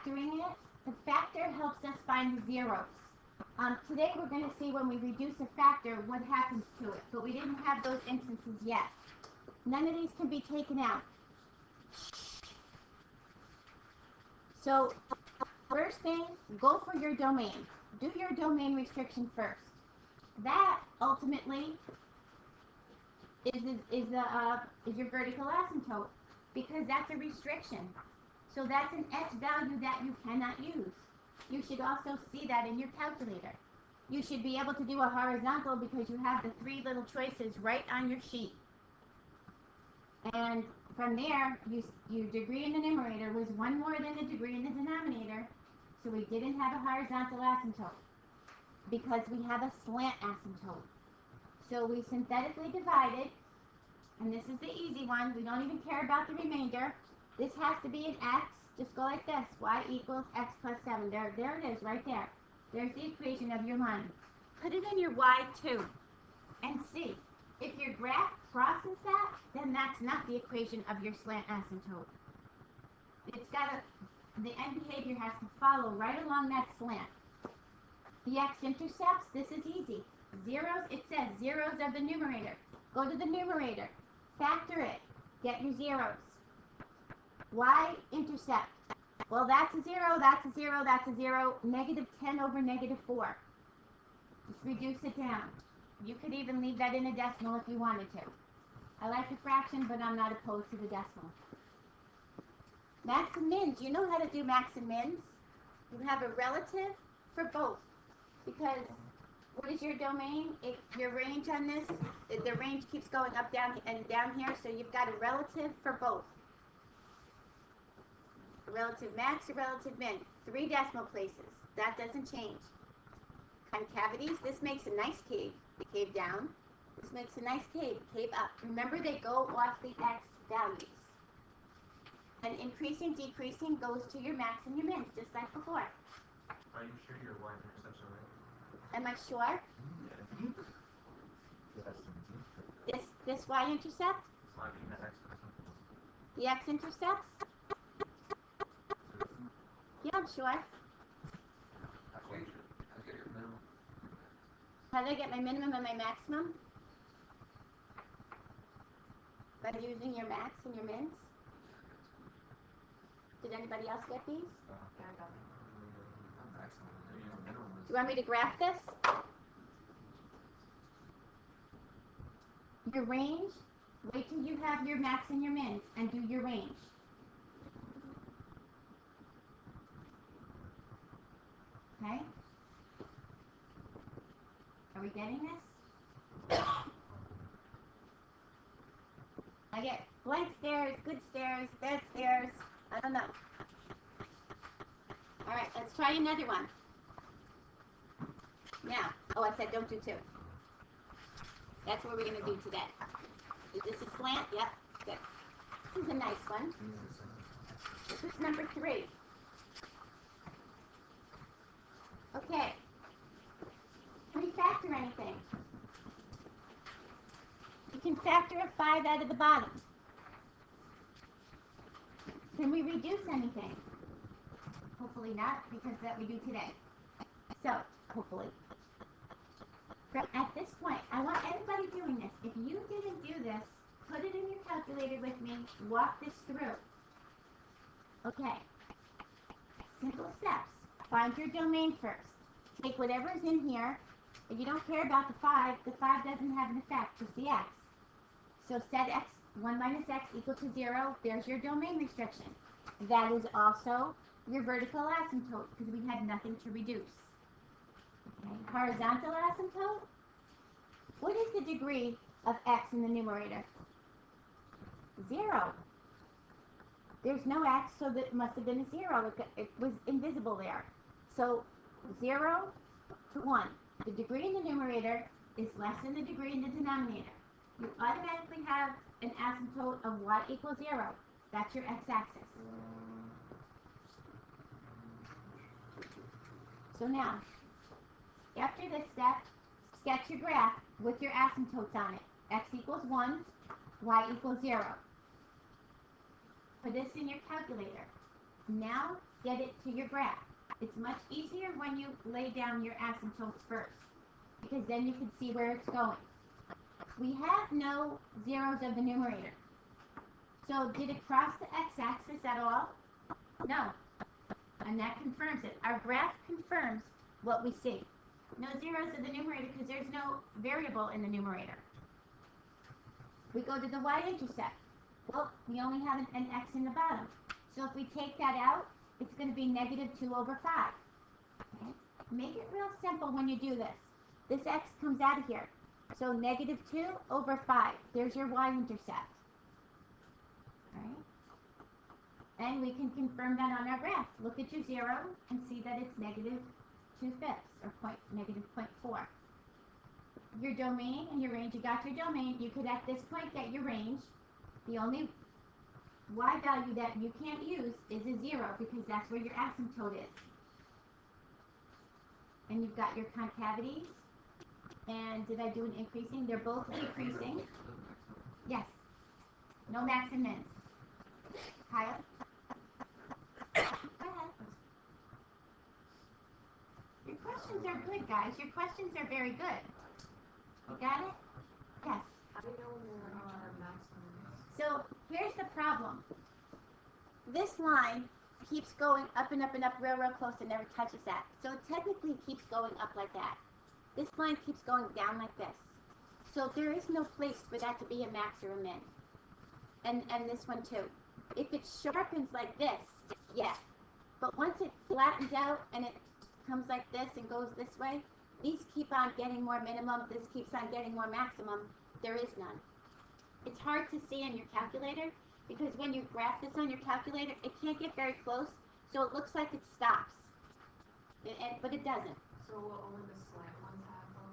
factoring it, the factor helps us find the zeros. Today we're going to see when we reduce a factor what happens to it, but we didn't have those instances yet. None of these can be taken out. So first thing, go for your domain. Do your domain restriction first. That ultimately is your vertical asymptote, because that's a restriction. So that's an S value that you cannot use. You should also see that in your calculator. You should be able to do a horizontal because you have the three little choices right on your sheet. And from there, your degree in the numerator was one more than the degree in the denominator, so we didn't have a horizontal asymptote because we have a slant asymptote. So we synthetically divided, and this is the easy one. We don't even care about the remainder. This has to be an x. Just go like this. Y equals x plus 7. There it is right there. There's the equation of your line. Put it in your y too and see. If your graph crosses that, then that's not the equation of your slant asymptote. The end behavior has to follow right along that slant. The x-intercepts, this is easy. Zeros, it says zeros of the numerator. Go to the numerator, factor it, get your zeros. Y-intercept, well that's a 0, that's a 0, that's a 0, negative 10 over negative 4. Just reduce it down. You could even leave that in a decimal if you wanted to. I like a fraction, but I'm not opposed to the decimal. Max and mins, you know how to do max and mins? You have a relative for both, because what is your domain? Your range on this, the range keeps going up, down, and down here, so you've got a relative for both. A relative max, a relative min. 3 decimal places. That doesn't change. Concavities, this makes a nice cave down. This makes a nice cave up. Remember, they go off the x values. And increasing, decreasing goes to your max and your mins, just like before. Are you sure your y-intercepts are right? Am I sure? This y-intercept? The x-intercepts? Yeah, I'm sure. How do I get my minimum and my maximum? By using your max and your mins? Did anybody else get these? Yeah, I got it. Do you want me to graph this? Your range, wait till you have your max and your mins and do your range. Okay? Are we getting this? I get blank stares, good stares, bad stares. I don't know. All right, let's try another one. Now, oh, I said don't do 2. That's what we're going to do today. Is this a slant? Yep. Good. This is a nice one. This is number 3. Okay. Can we factor anything? You can factor a 5 out of the bottom. Can we reduce anything? Hopefully not, because that we do today. So, hopefully. At this point, I want everybody doing this. If you didn't do this, put it in your calculator with me. Walk this through. Okay. Simple steps. Find your domain first. Take whatever's in here. If you don't care about the 5 doesn't have an effect, just the x. So set x, 1 minus x equal to 0. There's your domain restriction. That is also your vertical asymptote, because we had nothing to reduce. Okay. Horizontal asymptote. What is the degree of x in the numerator? 0. There's no x, so that must have been a 0. It was invisible there. So 0 to 1. The degree in the numerator is less than the degree in the denominator. You automatically have an asymptote of y equals 0. That's your x-axis. So now, after this step, sketch your graph with your asymptotes on it. X equals 1, y equals 0. Put this in your calculator. Now get it to your graph. It's much easier when you lay down your asymptotes first, because then you can see where it's going. We have no zeros of the numerator. So did it cross the x-axis at all? No. And that confirms it. Our graph confirms what we see. No zeros of the numerator because there's no variable in the numerator. We go to the y-intercept. Well, we only have an x in the bottom. So if we take that out, it's going to be negative 2 over 5. Okay? Make it real simple when you do this. This x comes out of here. So negative 2 over 5. There's your y-intercept. Right? And we can confirm that on our graph. Look at your 0 and see that it's negative 2/5 or negative 0.4. Your domain and your range, you got your domain. You could at this point get your range. The only y value that you can't use is a 0 because that's where your asymptote is. And you've got your concavities. And did I do an increasing? They're both decreasing. Yes. No max and min. Kyle? Go ahead. Your questions are good, guys. Your questions are very good. You got it? Yes. How do you know when there are maximums? So here's the problem. This line keeps going up and up and up real close and never touches that. So it technically keeps going up like that. This line keeps going down like this. So there is no place for that to be a max or a min. And this one too. If it sharpens like this, yes. But once it flattens out and it comes like this and goes this way, these keep on getting more minimum, this keeps on getting more maximum. There is none. It's hard to see on your calculator because when you graph this on your calculator, it can't get very close, so it looks like it stops. But it doesn't. So will only the slant ones have them?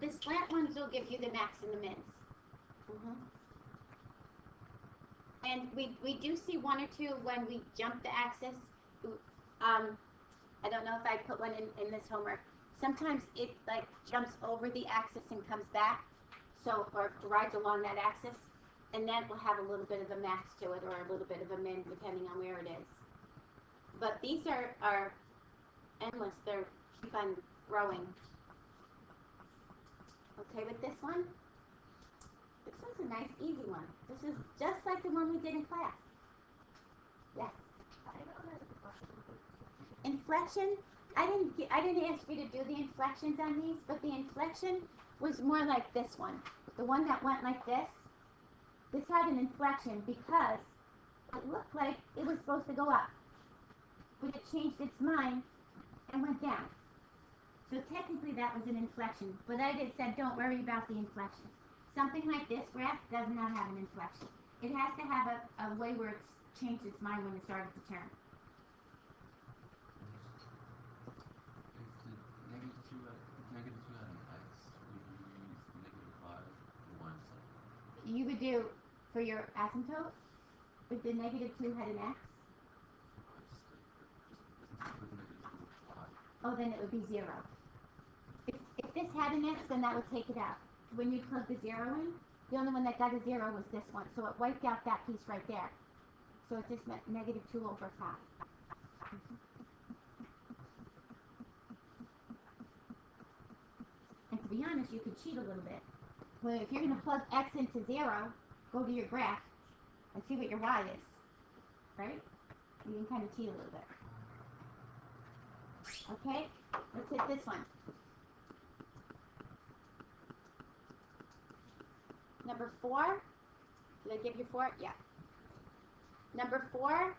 The slant ones will give you the max and the mins. And we do see one or two when we jump the axis. I don't know if I put one in this homework. Sometimes it like jumps over the axis and comes back, so or rides along that axis, and that will have a little bit of a max to it or a little bit of a min depending on where it is. But these are endless. They keep on growing. Okay with this one? This one's a nice, easy one. This is just like the one we did in class. Yes. Inflection. I didn't ask you to do the inflections on these, but the inflection was more like this one. The one that went like this. This had an inflection because it looked like it was supposed to go up, but it changed its mind and went down. So technically that was an inflection, but I just said don't worry about the inflection. Something like this graph does not have an inflection. It has to have a way where it's changed its mind when it started to turn. You would do for your asymptote if the negative 2 had an x. Oh, then it would be 0. If this had an x, then that would take it out. When you plug the 0 in, the only one that got a 0 was this one, so it wiped out that piece right there. So it just meant negative 2 over 5. And to be honest, you could cheat a little bit. Well, if you're going to plug x into 0, go to your graph and see what your y is, right? You can kind of cheat a little bit. Okay, let's hit this one. Number 4, did I give you 4? Yeah. Number 4,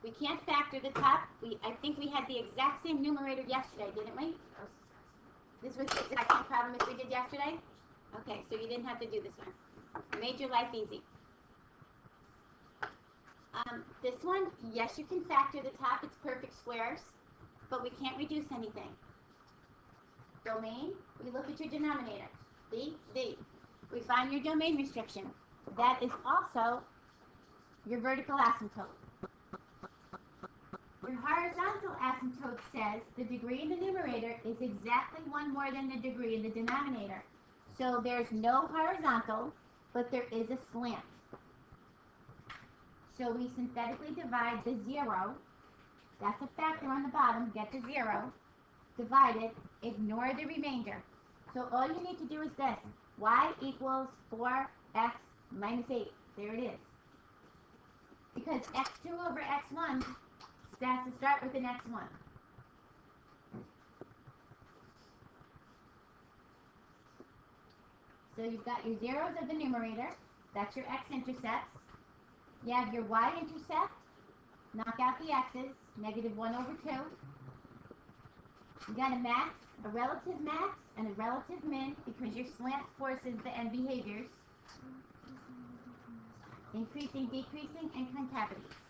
we can't factor the top. I think we had the exact same numerator yesterday, didn't we? This was the exact same problem as we did yesterday? Okay, so you didn't have to do this one. Made your life easy. This one, yes, you can factor the top. It's perfect squares, but we can't reduce anything. Domain, we look at your denominator. B. We find your domain restriction. That is also your vertical asymptote. Your horizontal asymptote says the degree in the numerator is exactly 1 more than the degree in the denominator. So there's no horizontal, but there is a slant. So we synthetically divide the 0 That's a factor on the bottom. Get to 0. Divide it. Ignore the remainder. So all you need to do is this. Y equals 4x minus 8. There it is. Because x2 over x1 has to start with an x1. So you've got your zeros of the numerator. That's your x-intercepts. You have your y-intercept. Knock out the x's. Negative 1 over 2. You got a max, a relative max, and a relative min because your slant forces the end behaviors. Increasing, decreasing, and concavities.